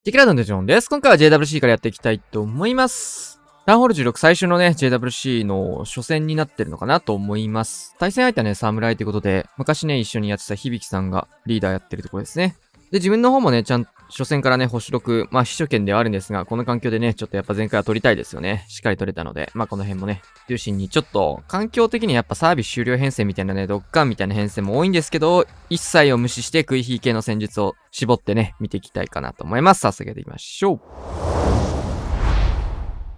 テキラドンデジョンです。今回は JWC からやっていきたいと思います。タウンホール16最初のね、JWC の初戦になってるのかなと思います。対戦相手はね、侍ということで、昔ね、一緒にやってた響さんがリーダーやってるところですね。で、自分の方もね、ちゃんと初戦からね、星6、まあ、秘書権ではあるんですが、この環境でね、ちょっとやっぱ前回は取りたいですよね。しっかり取れたので、まあ、この辺もね、中心にちょっと、環境的にやっぱサービス終了編成みたいなね、ドッカンみたいな編成も多いんですけど、一切を無視して食い火系の戦術を絞ってね、見ていきたいかなと思います。早速やっていきましょう。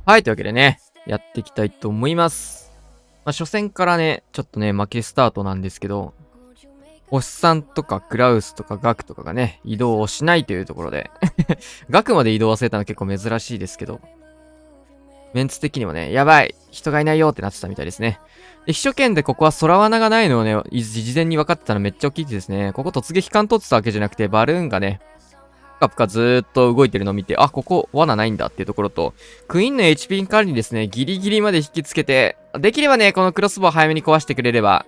はい、というわけでね、やっていきたいと思います。まあ、初戦からね、ちょっとね、負けスタートなんですけど、おっさんとかクラウスとかガクとかがね、移動をしないというところでガクまで移動忘れたの結構珍しいですけど、メンツ的にもね、やばい人がいないよってなってたみたいですね。で、秘書権でここは空罠がないのをね、事前に分かってたのめっちゃ大きいですね。ここ突撃艦取ってたわけじゃなくて、バルーンがね、プカプカずーっと動いてるのを見て、あ、ここ罠ないんだっていうところと、クイーンの HP 管理ですね、ギリギリまで引きつけて、できればね、このクロスボウ早めに壊してくれれば、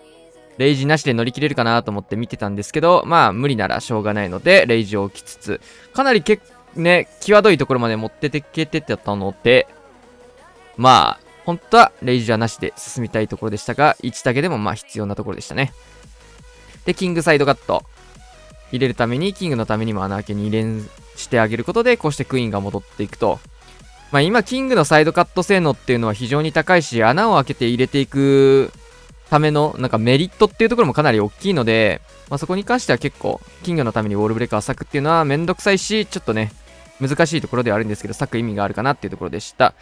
レイジなしで乗り切れるかなと思って見てたんですけど、まあ無理ならしょうがないので、レイジを置きつつ、かなりね、際どいところまで持っててけてたので、まあ、本当はレイジはなしで進みたいところでしたが、1だけでもまあ必要なところでしたね。で、キングサイドカット。入れるために、キングのためにも穴開けに入れしてあげることで、こうしてクイーンが戻っていくと。まあ今、キングのサイドカット性能っていうのは非常に高いし、穴を開けて入れていくための、なんかメリットっていうところもかなり大きいので、まあそこに関しては結構、キングのためにウォールブレーカー割くっていうのはめんどくさいし、ちょっとね、難しいところではあるんですけど、割く意味があるかなっていうところでした。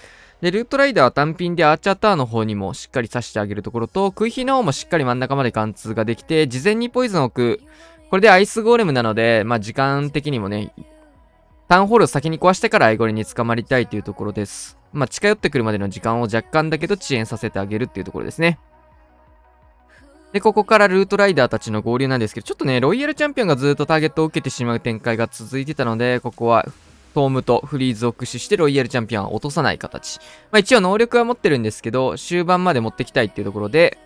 で、ルートライダーは単品でアーチャーターの方にもしっかり刺してあげるところと、クイヒの方もしっかり真ん中まで貫通ができて、事前にポイズンを置く。これでアイスゴーレムなので、まあ時間的にもね、タウンホールを先に壊してからアイゴレに捕まりたいというところです。まあ近寄ってくるまでの時間を若干だけど遅延させてあげるっていうところですね。で、ここからルートライダーたちの合流なんですけど、ちょっとね、ロイヤルチャンピオンがずっとターゲットを受けてしまう展開が続いてたので、ここはトームとフリーズを駆使してロイヤルチャンピオンは落とさない形。まあ一応能力は持ってるんですけど、終盤まで持ってきたいっていうところで、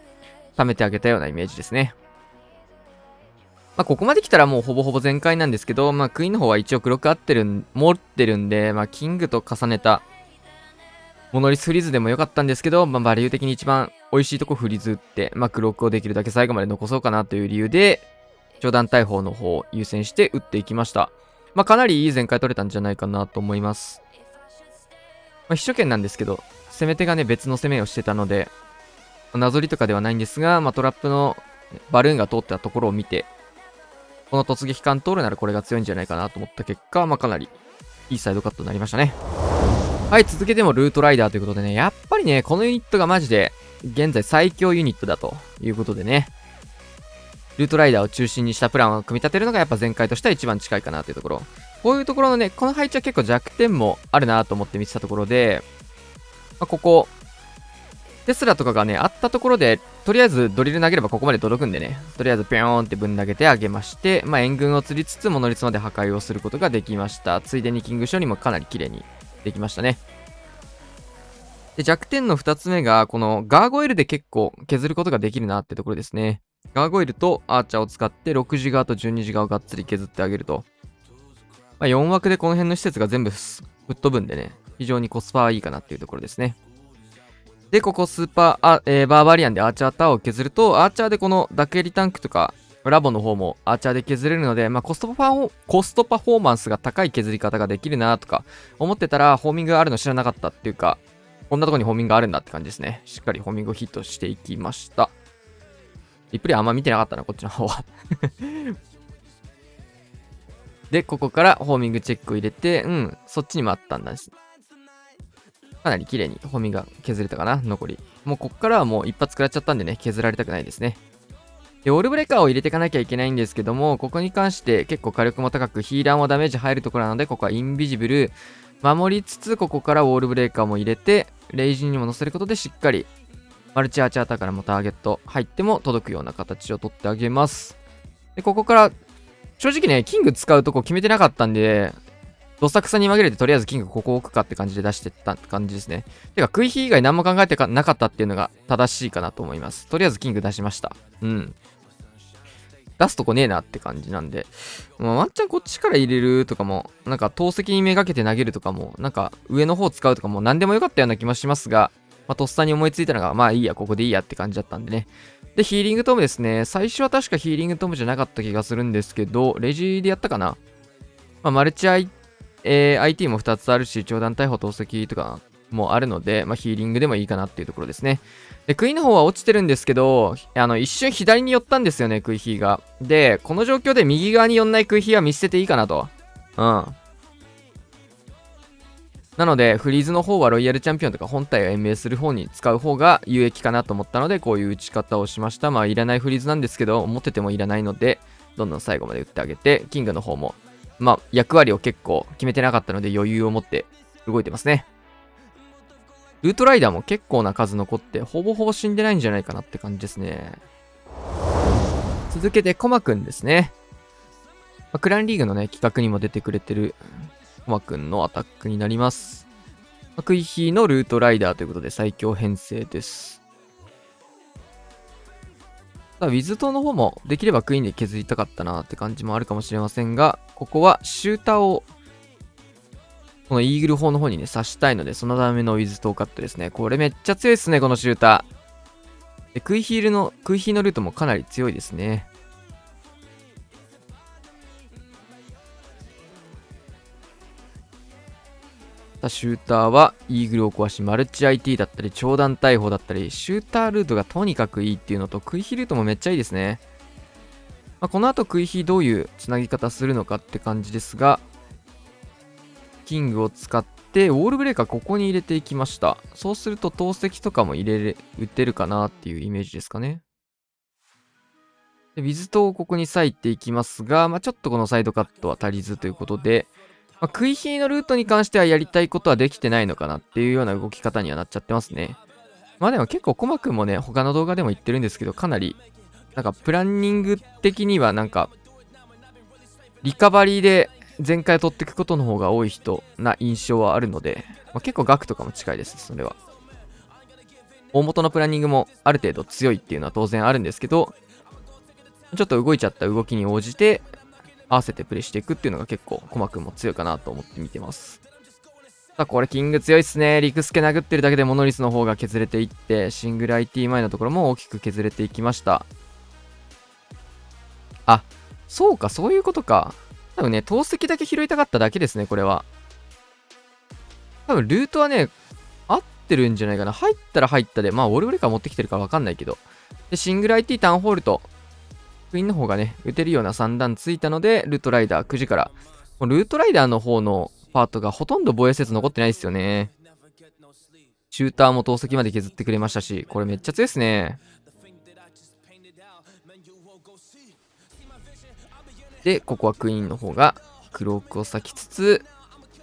貯めてあげたようなイメージですね。まあここまで来たらもうほぼほぼ全開なんですけど、まあクイーンの方は一応持ってるんで、まあキングと重ねたモノリスフリーズでも良かったんですけど、まあバリュー的に一番美味しいとこフリーズ打って、まあクロックをできるだけ最後まで残そうかなという理由で、上段大砲の方を優先して打っていきました。まあかなりいい全開取れたんじゃないかなと思います。まあ秘書権なんですけど、攻め手がね別の攻めをしてたので、なぞりとかではないんですが、まあトラップのバルーンが通ったところを見て、この突撃艦通るならこれが強いんじゃないかなと思った結果、まあかなりいいサイドカットになりましたね。はい、続けてもルートライダーということでね、やっぱりね、このユニットがマジで、現在最強ユニットだということでね、ルートライダーを中心にしたプランを組み立てるのがやっぱ前回としては一番近いかなというところ。こういうところのね、この配置は結構弱点もあるなと思って見てたところで、まあ、ここ、テスラとかがね、あったところで、とりあえずドリル投げればここまで届くんでね、とりあえずピョーンってぶん投げてあげまして、まあ援軍を釣りつつモノリスまで破壊をすることができました。ついでにキング処理もかなり綺麗にできましたね。で、弱点の2つ目が、このガーゴイルで結構削ることができるなってところですね。ガーゴイルとアーチャーを使って6時側と12時側をがっつり削ってあげると。まあ、4枠でこの辺の施設が全部吹っ飛ぶんでね、非常にコスパはいいかなっていうところですね。で、ここスーパー、バーバリアンでアーチャータワーを削ると、アーチャーでこのダクエリタンクとか、ラボの方もアーチャーで削れるので、まあコストパフォーマンスが高い削り方ができるなとか思ってたら、ホーミングがあるの知らなかったっていうか、こんなとこにホーミングがあるんだって感じですね。しっかりホーミングをヒットしていきました。リプレイあんま見てなかったな、こっちの方はで、ここからホーミングチェックを入れて、そっちにもあったんだし。かなり綺麗にホーミングが削れたかな、残り。もうこっからはもう一発食らっちゃったんでね、削られたくないですね。で、オールブレーカーを入れていかなきゃいけないんですけども、ここに関して結構火力も高く、ヒーラーもダメージ入るところなので、ここはインビジブル、守りつつ、ここからウォールブレーカーも入れて、レイジンにも乗せることでしっかり、マルチアーチャーターからもターゲット入っても届くような形をとってあげます。で、ここから、正直ね、キング使うとこ決めてなかったんで、どさくさに紛れてとりあえずキングここ置くかって感じで出してった感じですね。てか、クイヒ以外何も考えてなかったっていうのが正しいかなと思います。とりあえずキング出しました。出すとこねえなって感じなんで、ワンチャンこっちから入れるとかも、なんか投石にめがけて投げるとかも、なんか上の方使うとかも何でもよかったような気もしますが、とっさに思いついたのが、まあいいや、ここでいいやって感じだったんでね。で、ヒーリングトームですね。最初は確かヒーリングトームじゃなかった気がするんですけど、レジでやったかな。マルチIT も2つあるし、長弾大砲投石とかもあるので、ヒーリングでもいいかなっていうところですね。で、クイの方は落ちてるんですけど、一瞬左に寄ったんですよね、クイヒーが。で、この状況で右側に寄んないクイヒーは見捨てていいかなと。なので、フリーズの方はロイヤルチャンピオンとか本体を延命する方に使う方が有益かなと思ったので、こういう打ち方をしました。いらないフリーズなんですけど、持っててもいらないので、どんどん最後まで打ってあげて、キングの方も、役割を結構決めてなかったので余裕を持って動いてますね。ルートライダーも結構な数残って、ほぼほぼ死んでないんじゃないかなって感じですね。続けて、コマくんですね。クランリーグのね、企画にも出てくれてる、コマくんのアタックになります。クイヒーのルートライダーということで最強編成です。ウィズ島の方もできればクイーンで削りたかったなって感じもあるかもしれませんが、ここはシューターをこのイーグル砲の方にね、刺したいので、そのためのウィズトーカットですね。これめっちゃ強いですね、このシューター。で、クイヒーのルートもかなり強いですね。シューターはイーグルを壊し、マルチ IT だったり、長弾大砲だったり、シュータールートがとにかくいいっていうのと、クイヒールートもめっちゃいいですね。この後クイヒーどういうつなぎ方するのかって感じですが、キングを使って、ウォールブレーカーここに入れていきました。そうすると投石とかも打てるかなっていうイメージですかね。で、ウィズトをここに割いていきますが、ちょっとこのサイドカットは足りずということで、クイヒーのルートに関してはやりたいことはできてないのかなっていうような動き方にはなっちゃってますね。でも結構コマくんもね、他の動画でも言ってるんですけど、かなり、プランニング的にはリカバリーで全開を取っていくことの方が多い人な印象はあるので、結構額とかも近いです、それは。大元のプランニングもある程度強いっていうのは当然あるんですけど、ちょっと動いちゃった動きに応じて、合わせてプレイしていくっていうのが結構、コマくんも強いかなと思って見てます。これキング強いっすね。リクスケ殴ってるだけでモノリスの方が削れていって、シングル IT 前のところも大きく削れていきました。そうか、そういうことか。多分ね、投石だけ拾いたかっただけですね、これは。多分ルートはね、合ってるんじゃないかな。入ったら入ったで、ウォルブレーカー持ってきてるかわかんないけど。で、シングル IT タウンホールと、クイーンの方がね、打てるような3段ついたので、ルートライダー9時から。ルートライダーの方のパートがほとんど防衛説残ってないですよね。シューターも投石まで削ってくれましたし、これめっちゃ強いですね。で、ここはクイーンの方がクロークを割きつつ、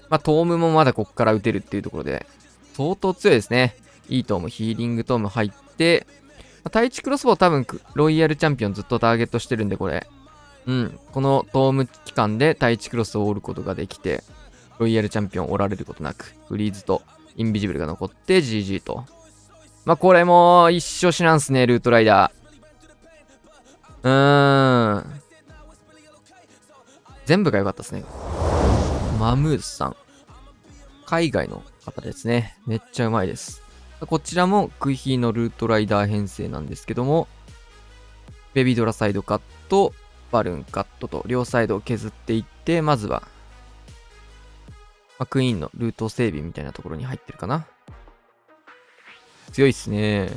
トームもまだここから打てるっていうところで、相当強いですね。いいトーム、ヒーリングトーム入って、対地クロスボウ多分、ロイヤルチャンピオンずっとターゲットしてるんで、これ。このトーム期間で対地クロスを折ることができて、ロイヤルチャンピオン折られることなく、フリーズとインビジブルが残って GG と。これも一生死なんすね、ルートライダー。全部が良かったですね。マムースさん。海外の方ですね。めっちゃうまいです。こちらもクイヒーのルートライダー編成なんですけども、ベビードラサイドカット、バルーンカットと両サイドを削っていって、まずは、クイーンのルート整備みたいなところに入ってるかな。強いっすね。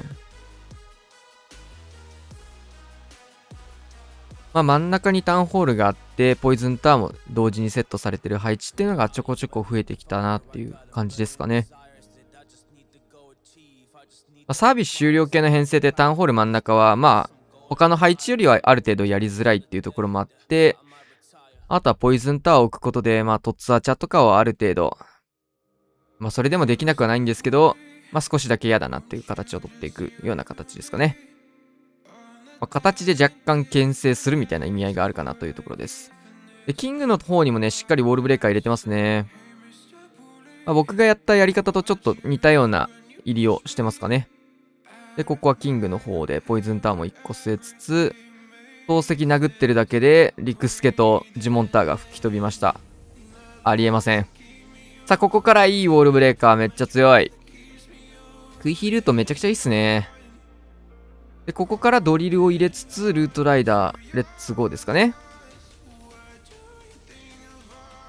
真ん中にタウンホールがあって、ポイズンタワーも同時にセットされてる配置っていうのがちょこちょこ増えてきたなっていう感じですかね。サービス終了系の編成でタウンホール真ん中は、他の配置よりはある程度やりづらいっていうところもあって、あとはポイズンタワーを置くことで、トッツアチャとかはある程度、それでもできなくはないんですけど、少しだけ嫌だなっていう形を取っていくような形ですかね。形で若干牽制するみたいな意味合いがあるかなというところです。で、キングの方にもね、しっかりウォールブレーカー入れてますね。僕がやったやり方とちょっと似たような入りをしてますかね。で、ここはキングの方でポイズンタワーも1個据えつつ、投石殴ってるだけで、リクスケとジモンターが吹き飛びました。ありえません。さあ、ここからいいウォールブレーカーめっちゃ強い。クイヒルートめちゃくちゃいいっすね。で、ここからドリルを入れつつ、ルートライダー、レッツゴーですかね。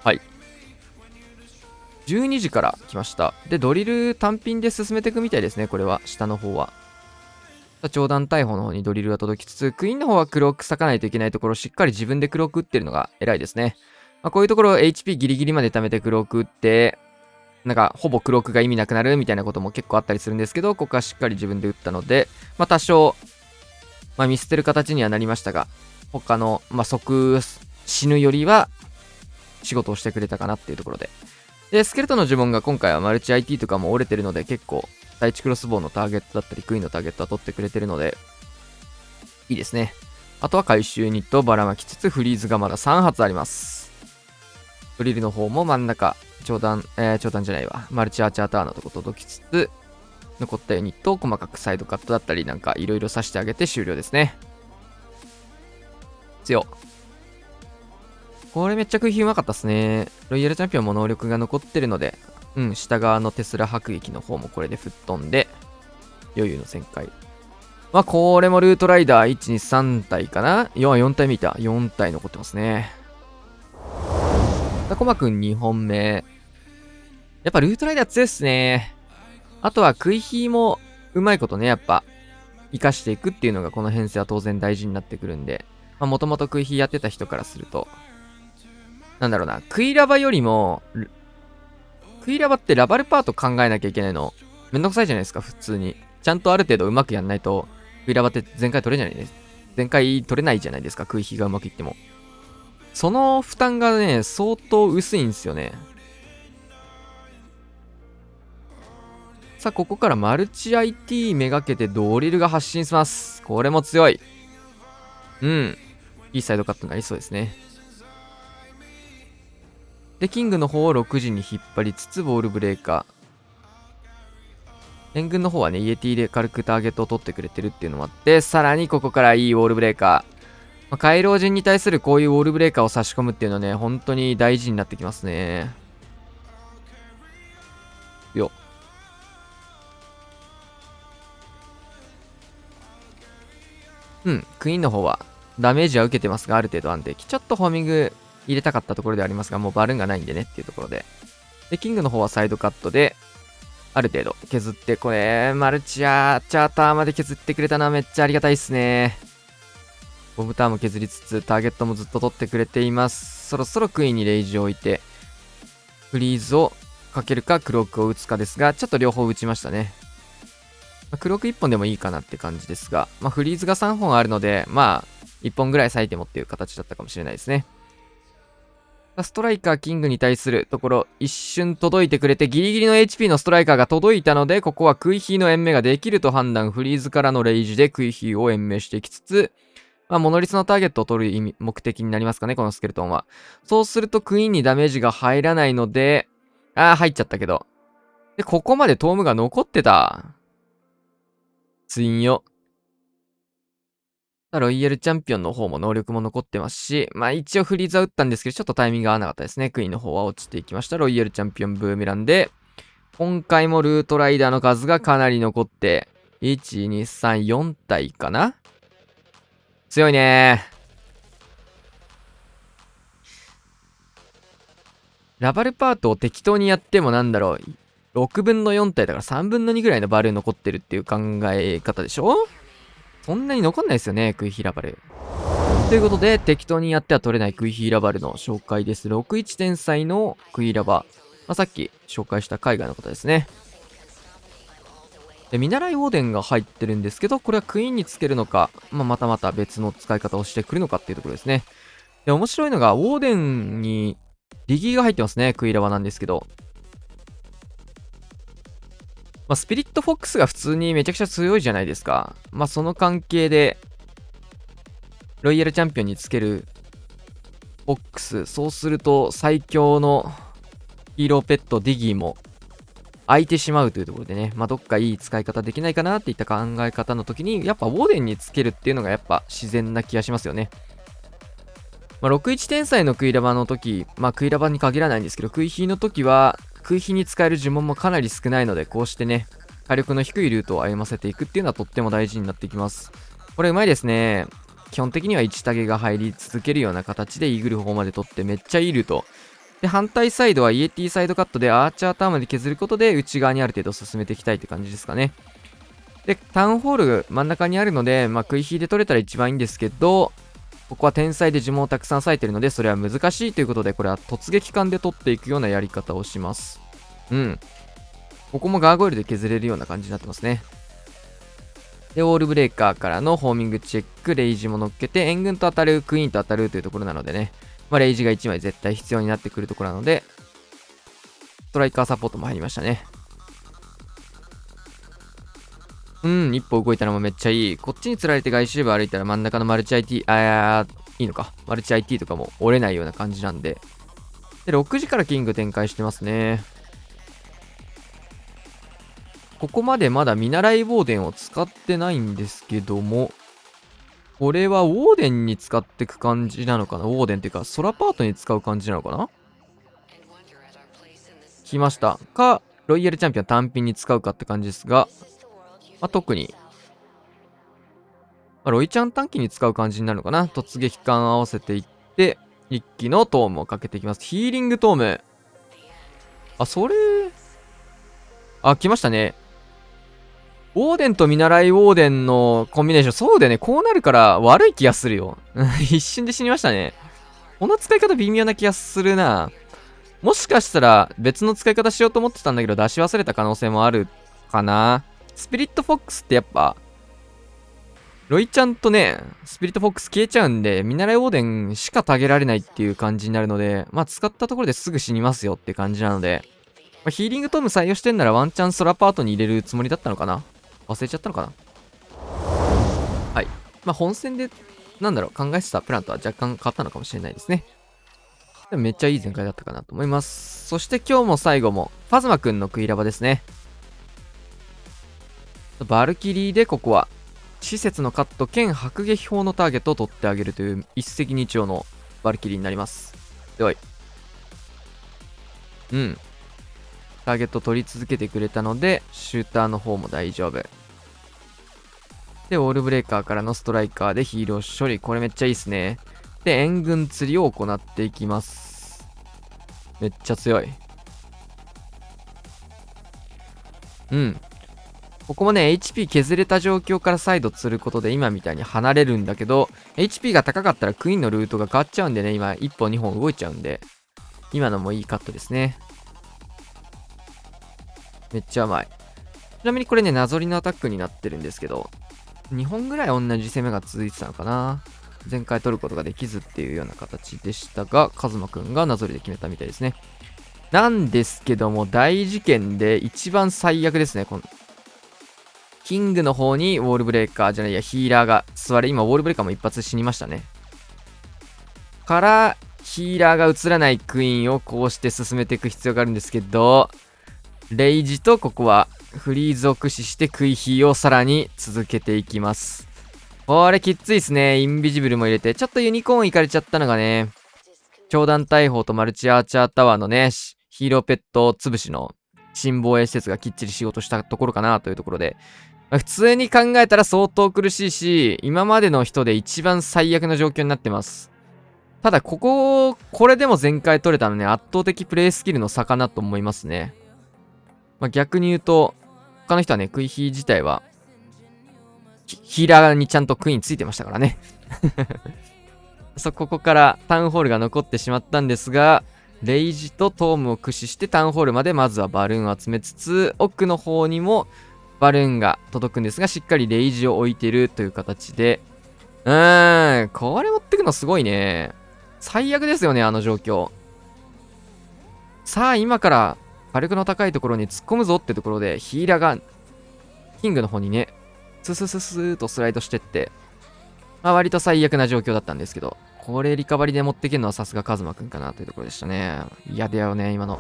はい。12時から来ました。で、ドリル単品で進めていくみたいですね、これは。下の方は。長弾大砲の方にドリルが届きつつ、クイーンの方はクローク割かないといけないところをしっかり自分でクローク打ってるのが偉いですね。こういうところを HP ギリギリまで貯めてクローク打って、なんかほぼクロークが意味なくなるみたいなことも結構あったりするんですけど、ここはしっかり自分で打ったので、多少、見捨てる形にはなりましたが、他の、即死ぬよりは仕事をしてくれたかなっていうところで。で、スケルトンの呪文が今回はマルチ IT とかも折れてるので、結構、第1クロスボウのターゲットだったり、クイーンのターゲットは取ってくれてるので、いいですね。あとは回収ニットをばらまきつつ、フリーズがまだ3発あります。ドリルの方も真ん中、長弾じゃないわ。マルチアーチャーターのとこ届きつつ、残ったユニットを細かくサイドカットだったり、なんかいろいろ刺してあげて終了ですね。強。これめっちゃ食い火うまかったっすね。ロイヤルチャンピオンも能力が残ってるので、下側のテスラ迫撃の方もこれで吹っ飛んで、余裕の旋回。これもルートライダー1、2、3体かな ?4 体見た。4体残ってますね。コマくん2本目。やっぱルートライダー強いっすね。あとは食い火もうまいことね、やっぱ、活かしていくっていうのがこの編成は当然大事になってくるんで、もともと食い火やってた人からすると、なんだろうな、クイラバよりも、クイラバってラバルパート考えなきゃいけないの、めんどくさいじゃないですか、普通に。ちゃんとある程度うまくやんないと、クイラバって全回取れないです。全回取れないじゃないですか、食い火がうまくいっても。その負担がね、相当薄いんですよね。さあ、ここからマルチ IT めがけてドリルが発進します。これも強い。いいサイドカットになりそうですね。で、キングの方を6時に引っ張りつつ、ボールブレーカー。援軍の方はね、イエティで軽くターゲットを取ってくれてるっていうのもあって、さらにここからいいウォールブレーカー。回廊人に対するこういうウォールブレーカーを差し込むっていうのはね、本当に大事になってきますね。よ。クイーンの方はダメージは受けてますが、ある程度安定期。ちょっとホーミング入れたかったところでありますが、もうバルーンがないんでねっていうところで。で、キングの方はサイドカットで、ある程度削って、これ、マルチアーチャーターまで削ってくれたのはめっちゃありがたいっすね。ボムターンも削りつつ、ターゲットもずっと取ってくれています。そろそろクイーンにレイジを置いて、フリーズをかけるか、クロークを打つかですが、ちょっと両方打ちましたね。クローク1本でもいいかなって感じですが、フリーズが3本あるので、1本ぐらい割いてもっていう形だったかもしれないですね。ストライカーキングに対するところ、一瞬届いてくれて、ギリギリの HP のストライカーが届いたので、ここはクイヒーの延命ができると判断、フリーズからのレイジでクイヒーを延命していきつつ、モノリスのターゲットを取る目的になりますかね、このスケルトンは。そうするとクイーンにダメージが入らないので、入っちゃったけど。で、ここまでトームが残ってた。ツインよ。ロイヤルチャンピオンの方も能力も残ってますし、一応フリーズは打ったんですけど、ちょっとタイミングが合わなかったですね。クイーンの方は落ちていきました。ロイヤルチャンピオンブーメランで、今回もルートライダーの数がかなり残って、1、2、3、4体かな？強いねー。ラバルパートを適当にやってもなんだろう、6分の4体だから3分の2ぐらいのバルーン残ってるっていう考え方でしょ？そんなに残んないですよね、クイヒーラバル。ということで、適当にやっては取れないクイヒーラバルの紹介です。61天才のクイラバ。さっき紹介した海外の方ですね。で、見習いウォーデンが入ってるんですけど、これはクイーンにつけるのか、またまた別の使い方をしてくるのかっていうところですね。で、面白いのが、ウォーデンにリギーが入ってますね、クイラバなんですけど。スピリットフォックスが普通にめちゃくちゃ強いじゃないですか。その関係で、ロイヤルチャンピオンにつけるフォックス、そうすると最強のヒーローペットディギーも空いてしまうというところでね、どっかいい使い方できないかなっていった考え方の時に、やっぱウォーデンにつけるっていうのがやっぱ自然な気がしますよね。61天才のクイラバの時、クイラバに限らないんですけど、クイヒーの時は、クイヒーに使える呪文もかなり少ないので、こうしてね、火力の低いルートを歩ませていくっていうのはとっても大事になってきます。これうまいですね。基本的には1タゲが入り続けるような形でイーグル砲まで取ってめっちゃいいルート。で、反対サイドはイエティサイドカットでアーチャーターンまで削ることで内側にある程度進めていきたいって感じですかね。で、タウンホール真ん中にあるので、クイヒーで取れたら一番いいんですけど、ここは天才で呪文をたくさん割いてるので、それは難しいということで、これは突撃艦で取っていくようなやり方をします。ここもガーゴイルで削れるような感じになってますね。で、オールブレーカーからのホーミングチェック、レイジも乗っけて、援軍と当たる、クイーンと当たるというところなのでね、レイジが1枚絶対必要になってくるところなので、ストライカーサポートも入りましたね。一歩動いたのもめっちゃいい。こっちに釣られて外周部歩いたら真ん中のマルチ IT、いいのか。マルチ IT とかも折れないような感じなんで。で、6時からキング展開してますね。ここまでまだ見習いウォーデンを使ってないんですけども、これはウォーデンに使ってく感じなのかな。ウォーデンっていうか、ソラパートに使う感じなのかな。来ました。か、ロイヤルチャンピオン単品に使うかって感じですが、特に、ロイちゃん短期に使う感じになるのかな。突撃艦合わせていって、一気のトームをかけていきます。ヒーリングトーム。それ、来ましたね。ウォーデンと見習いウォーデンのコンビネーション、そうだよね。こうなるから悪い気がするよ。一瞬で死にましたね。この使い方微妙な気がするな。もしかしたら別の使い方しようと思ってたんだけど出し忘れた可能性もあるかな。スピリットフォックスってやっぱ、ロイちゃんとね、スピリットフォックス消えちゃうんで、見習いウォーデンしかタゲられないっていう感じになるので、使ったところですぐ死にますよって感じなので、ヒーリングトーム採用してんならワンチャンソラパートに入れるつもりだったのかな。忘れちゃったのかな。はい。本戦で、考えてたプランとは若干変わったのかもしれないですね。でもめっちゃいい展開だったかなと思います。そして今日も最後も、ファズマくんのクイラバですね。バルキリーでここは、施設のカット兼迫撃砲のターゲットを取ってあげるという一石二鳥のバルキリーになります。ではターゲット取り続けてくれたので、シューターの方も大丈夫。で、オールブレーカーからのストライカーでヒーロー処理。これめっちゃいいですね。で、援軍釣りを行っていきます。めっちゃ強い。ここもね、HP 削れた状況から再度釣ることで今みたいに離れるんだけど、HP が高かったらクイーンのルートが変わっちゃうんでね、今1本2本動いちゃうんで、今のもいいカットですね。めっちゃ甘い。ちなみにこれね、なぞりのアタックになってるんですけど、2本ぐらい同じ攻めが続いてたのかな。前回取ることができずっていうような形でしたが、カズマくんがなぞりで決めたみたいですね。なんですけども、大事件で一番最悪ですね。このキングの方にウォールブレーカーじゃないや、ヒーラーが座れ、今ウォールブレーカーも一発死にましたね。から、ヒーラーが映らないクイーンをこうして進めていく必要があるんですけど、レイジとここはフリーズを駆使してクイヒーをさらに続けていきます。これきついっすね。インビジブルも入れて、ちょっとユニコーン行かれちゃったのがね、教団大砲とマルチアーチャータワーのね、ヒーローペット潰しの新防衛施設がきっちり仕事したところかなというところで、普通に考えたら相当苦しいし、今までの人で一番最悪な状況になってます。ただこれでも前回取れたのね、圧倒的プレイスキルの差かなと思いますね。逆に言うと、他の人はね、クイヒー自体は、ヒーラーにちゃんとクイーンついてましたからね。ここからタウンホールが残ってしまったんですが、レイジとトームを駆使してタウンホールまでまずはバルーンを集めつつ、奥の方にもバルーンが届くんですが、しっかりレイジを置いてるという形で、これ持ってくのすごいね。最悪ですよね、あの状況。さあ、今から火力の高いところに突っ込むぞってところで、ヒーラーがキングの方にね、ススススーとスライドしてって、割と最悪な状況だったんですけど、これリカバリで持っていけるのはさすがカズマくんかなというところでしたね。嫌だよね、今の。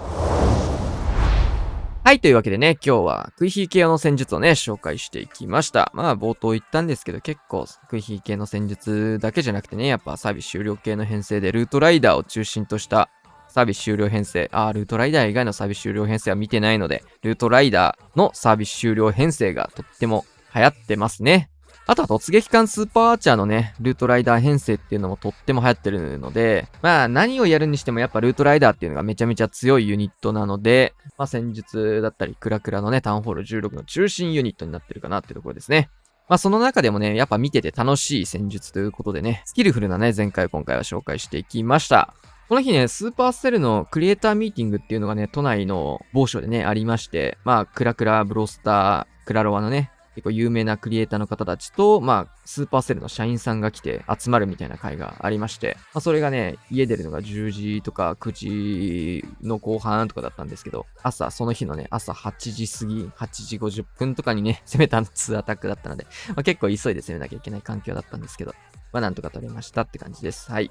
はい、というわけでね、今日はクイヒー系の戦術をね、紹介していきました。まあ、冒頭言ったんですけど、結構クイヒー系の戦術だけじゃなくてね、やっぱサービス終了系の編成で、ルートライダーを中心としたサービス終了編成、ルートライダー以外のサービス終了編成は見てないので、ルートライダーのサービス終了編成がとっても流行ってますね。あとは突撃艦スーパーアーチャーのね、ルートライダー編成っていうのもとっても流行ってるので、まあ何をやるにしてもやっぱルートライダーっていうのがめちゃめちゃ強いユニットなので、まあ戦術だったりクラクラのね、タウンホール16の中心ユニットになってるかなっていうところですね。まあその中でもね、やっぱ見てて楽しい戦術ということでね、スキルフルなね、前回今回は紹介していきました。この日ね、スーパーセルのクリエイターミーティングっていうのがね、都内の某所でね、ありまして、まあクラクラ、ブロスター、クラロワのね、結構有名なクリエイターの方たちと、まあ、スーパーセルの社員さんが来て集まるみたいな会がありまして、まあ、それがね、家出るのが10時とか9時の後半とかだったんですけど、その日のね、朝8時過ぎ、8時50分とかにね、攻めた2アタックだったので、まあ、結構急いで攻めなきゃいけない環境だったんですけど、まあ、なんとか取れましたって感じです。はい。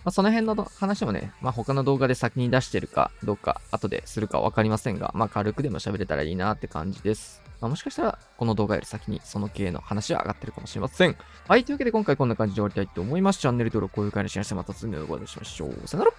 まあ、その辺の話もね、まあ、他の動画で先に出してるかどうか、後でするかわかりませんが、まあ、軽くでも喋れたらいいなって感じです。まあ、もしかしたら、この動画より先にその系の話は上がってるかもしれません。はい、というわけで今回こんな感じで終わりたいと思います。チャンネル登録、高評価のシェアしてまた次の動画でお会いしましょう。さよなら。